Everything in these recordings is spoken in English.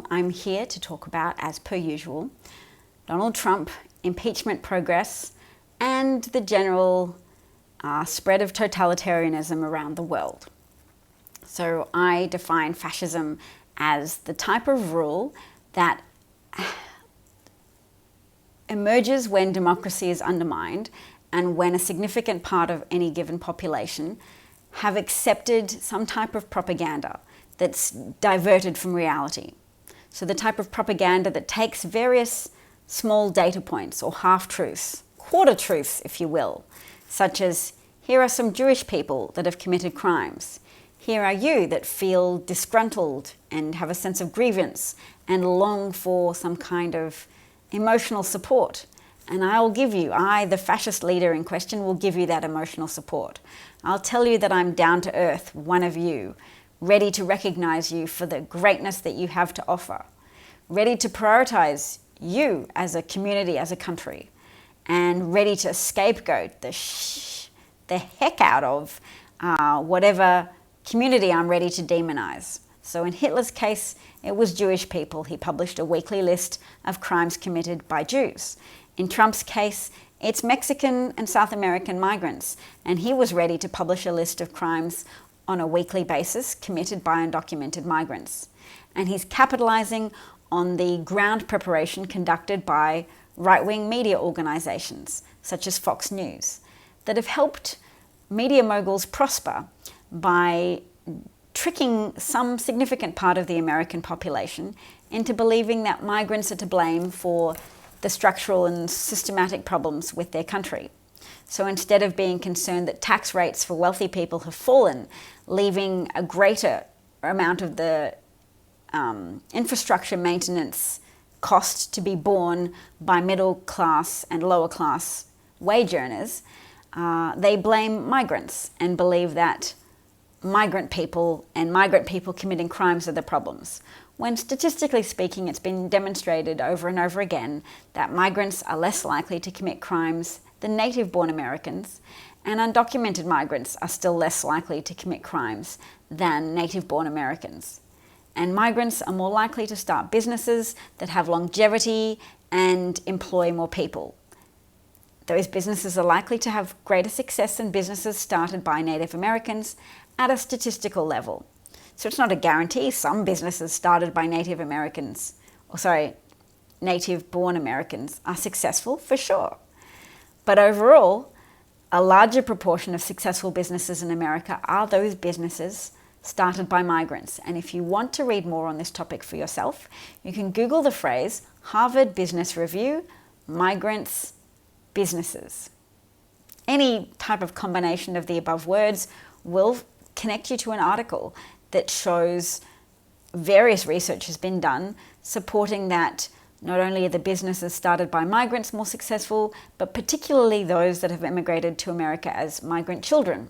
I'm here to talk about, as per usual, Donald Trump, impeachment progress, and the general spread of totalitarianism around the world. So I define fascism as the type of rule that emerges when democracy is undermined and when a significant part of any given population have accepted some type of propaganda that's diverted from reality. So the type of propaganda that takes various small data points or half-truths, quarter-truths if you will, such as, here are some Jewish people that have committed crimes. Here are you that feel disgruntled and have a sense of grievance and long for some kind of emotional support. And I, the fascist leader in question, will give you that emotional support. I'll tell you that I'm down to earth, one of you, ready to recognize you for the greatness that you have to offer, ready to prioritize you as a community, as a country, and ready to scapegoat the heck out of whatever community I'm ready to demonize. So in Hitler's case, it was Jewish people. He published a weekly list of crimes committed by Jews. In Trump's case, it's Mexican and South American migrants, and he was ready to publish a list of crimes on a weekly basis committed by undocumented migrants. And he's capitalizing on the ground preparation conducted by right-wing media organizations, such as Fox News, that have helped media moguls prosper by tricking some significant part of the American population into believing that migrants are to blame for the structural and systematic problems with their country. So instead of being concerned that tax rates for wealthy people have fallen, leaving a greater amount of the infrastructure maintenance cost to be borne by middle class and lower class wage earners, they blame migrants and believe that migrant people committing crimes are the problems, when statistically speaking it's been demonstrated over and over again that migrants are less likely to commit crimes than native-born Americans, and undocumented migrants are still less likely to commit crimes than native-born Americans. And migrants are more likely to start businesses that have longevity and employ more people. Those businesses are likely to have greater success than businesses started by Native Americans at a statistical level. So it's not a guarantee. Some businesses started by native-born Americans are successful for sure. But overall, a larger proportion of successful businesses in America are those businesses started by migrants. And if you want to read more on this topic for yourself, you can Google the phrase Harvard Business Review, migrants, businesses. Any type of combination of the above words will connect you to an article that shows various research has been done supporting that not only are the businesses started by migrants more successful, but particularly those that have immigrated to America as migrant children.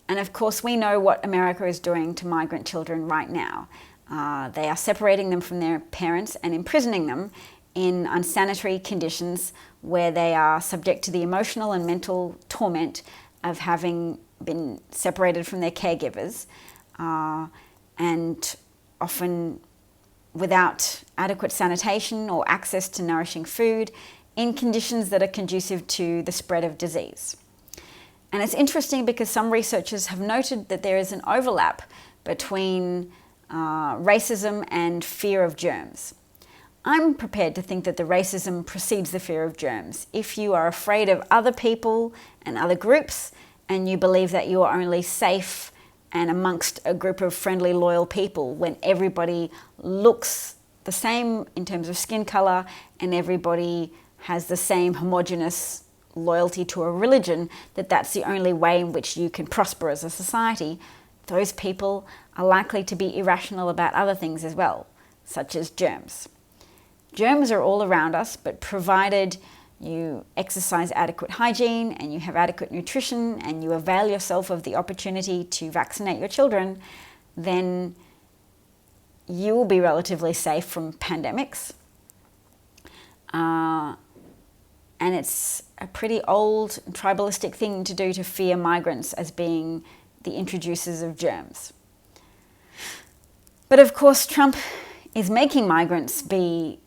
And of course, we know what America is doing to migrant children right now. They are separating them from their parents and imprisoning them in unsanitary conditions where they are subject to the emotional and mental torment of having been separated from their caregivers, and often without adequate sanitation or access to nourishing food in conditions that are conducive to the spread of disease. And it's interesting because some researchers have noted that there is an overlap between racism and fear of germs. I'm prepared to think that the racism precedes the fear of germs. If you are afraid of other people and other groups, and you believe that you are only safe and amongst a group of friendly, loyal people when everybody looks the same in terms of skin color and everybody has the same homogeneous loyalty to a religion, that's the only way in which you can prosper as a society, those people are likely to be irrational about other things as well, such as germs. Germs are all around us, but provided you exercise adequate hygiene and you have adequate nutrition and you avail yourself of the opportunity to vaccinate your children, then you will be relatively safe from pandemics. And it's a pretty old tribalistic thing to do to fear migrants as being the introducers of germs. But of course, Trump is making migrants be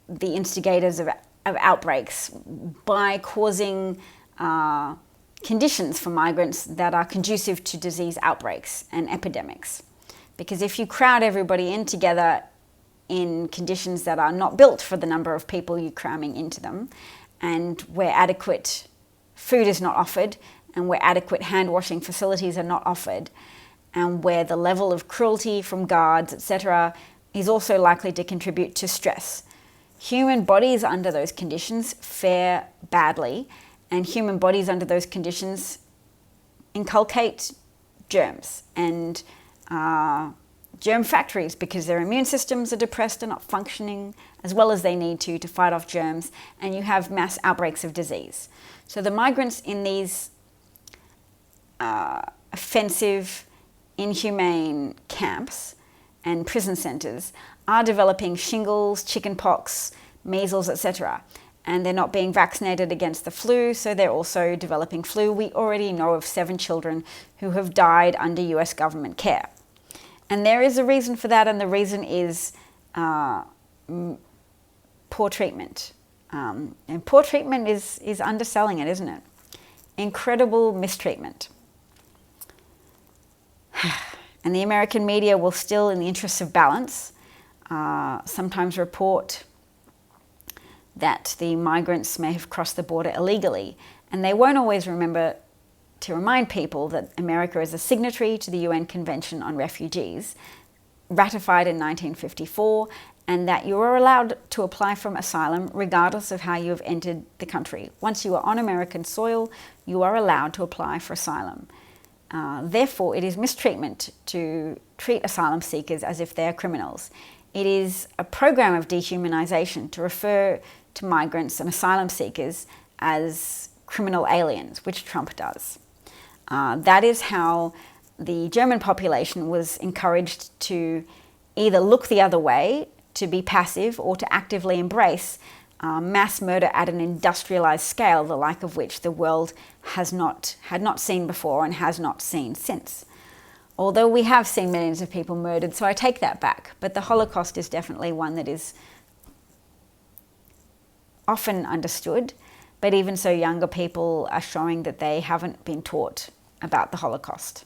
the instigators of outbreaks by causing conditions for migrants that are conducive to disease outbreaks and epidemics. Because if you crowd everybody in together in conditions that are not built for the number of people you're cramming into them, and where adequate food is not offered, and where adequate hand washing facilities are not offered, and where the level of cruelty from guards, etc., is also likely to contribute to stress. Human bodies under those conditions fare badly, and human bodies under those conditions inculcate germs and germ factories, because their immune systems are depressed and not functioning as well as they need to fight off germs, and you have mass outbreaks of disease. So the migrants in these offensive, inhumane camps and prison centres are developing shingles, chickenpox, measles, etc. And they're not being vaccinated against the flu, so they're also developing flu. We already know of 7 children who have died under US government care. And there is a reason for that, and the reason is poor treatment. And poor treatment is underselling it, isn't it? Incredible mistreatment. And the American media will still, in the interests of balance, sometimes report that the migrants may have crossed the border illegally. And they won't always remember to remind people that America is a signatory to the UN Convention on Refugees, ratified in 1954, and that you are allowed to apply for asylum regardless of how you have entered the country. Once you are on American soil, you are allowed to apply for asylum. Therefore, it is mistreatment to treat asylum seekers as if they are criminals. It is a program of dehumanization to refer to migrants and asylum seekers as criminal aliens, which Trump does. That is how the German population was encouraged to either look the other way, to be passive, or to actively embrace mass murder at an industrialized scale, the like of which the world had not seen before and has not seen since. Although we have seen millions of people murdered, so I take that back. But the Holocaust is definitely one that is often understood, but even so, younger people are showing that they haven't been taught about the Holocaust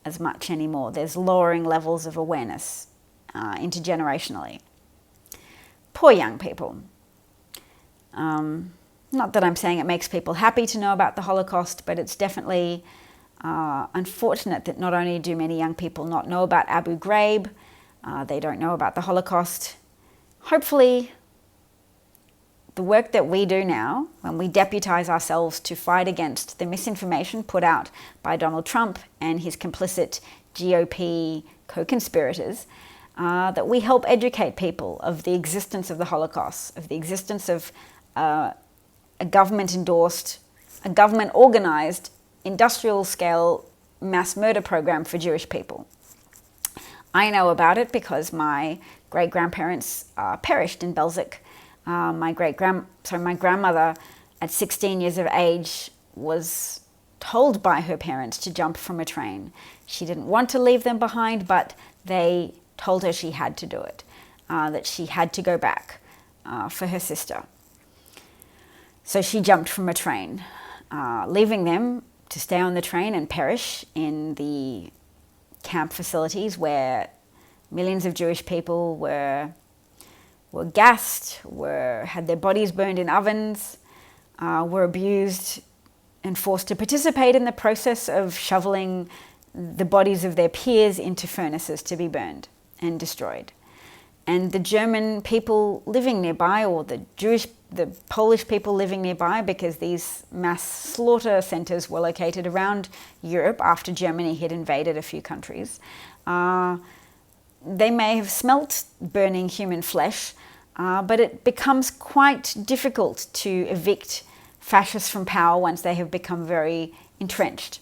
as much anymore. There's lowering levels of awareness intergenerationally. Poor young people. Not that I'm saying it makes people happy to know about the Holocaust, but it's definitely unfortunate that not only do many young people not know about Abu Ghraib, they don't know about the Holocaust. Hopefully, the work that we do now, when we deputize ourselves to fight against the misinformation put out by Donald Trump and his complicit GOP co-conspirators, that we help educate people of the existence of the Holocaust, of the existence of a government-endorsed, a government-organized, industrial-scale mass murder program for Jewish people. I know about it because my great-grandparents perished in Belzec. My grandmother at 16 years of age was told by her parents to jump from a train. She didn't want to leave them behind, but they told her she had to do it, that she had to go back for her sister. So she jumped from a train, leaving them to stay on the train and perish in the camp facilities where millions of Jewish people were gassed, had their bodies burned in ovens, were abused and forced to participate in the process of shoveling the bodies of their peers into furnaces to be burned and destroyed. And the German people living nearby, or the Polish people living nearby, because these mass slaughter centers were located around Europe after Germany had invaded a few countries, they may have smelt burning human flesh, but it becomes quite difficult to evict fascists from power once they have become very entrenched.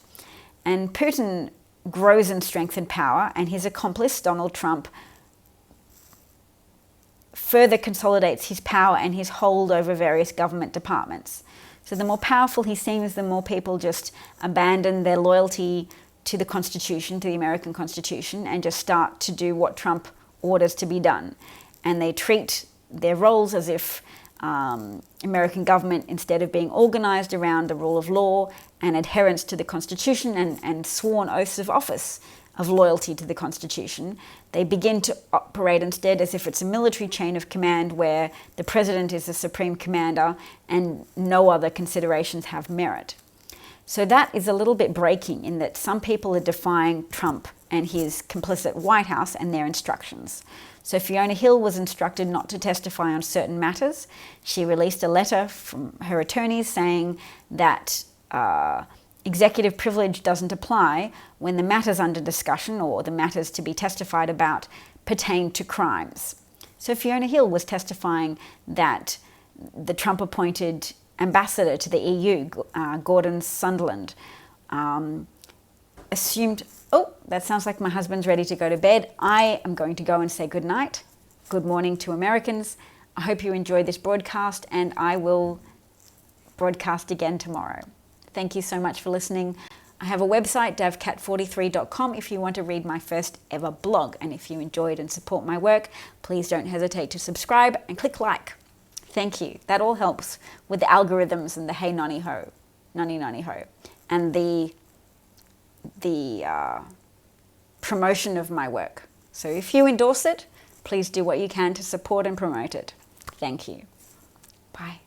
And Putin grows in strength and power, and his accomplice, Donald Trump, further consolidates his power and his hold over various government departments. So the more powerful he seems, the more people just abandon their loyalty to the Constitution, to the American Constitution, and just start to do what Trump orders to be done. And they treat their roles as if American government, instead of being organized around the rule of law and adherence to the Constitution and sworn oaths of office of loyalty to the Constitution, they begin to operate instead as if it's a military chain of command where the president is the supreme commander and no other considerations have merit. So that is a little bit breaking, in that some people are defying Trump and his complicit White House and their instructions. So Fiona Hill was instructed not to testify on certain matters. She released a letter from her attorneys saying that executive privilege doesn't apply when the matters under discussion or the matters to be testified about pertain to crimes. So Fiona Hill was testifying that the Trump-appointed ambassador to the EU, Gordon Sunderland, assumed, oh, that sounds like my husband's ready to go to bed. I am going to go and say good night. Good morning to Americans. I hope you enjoyed this broadcast, and I will broadcast again tomorrow. Thank you so much for listening. I have a website, davcat43.com, if you want to read my first ever blog. And if you enjoyed and support my work, please don't hesitate to subscribe and click like. Thank you. That all helps with the algorithms and the hey nonny ho, and the promotion of my work. So if you endorse it, please do what you can to support and promote it. Thank you. Bye.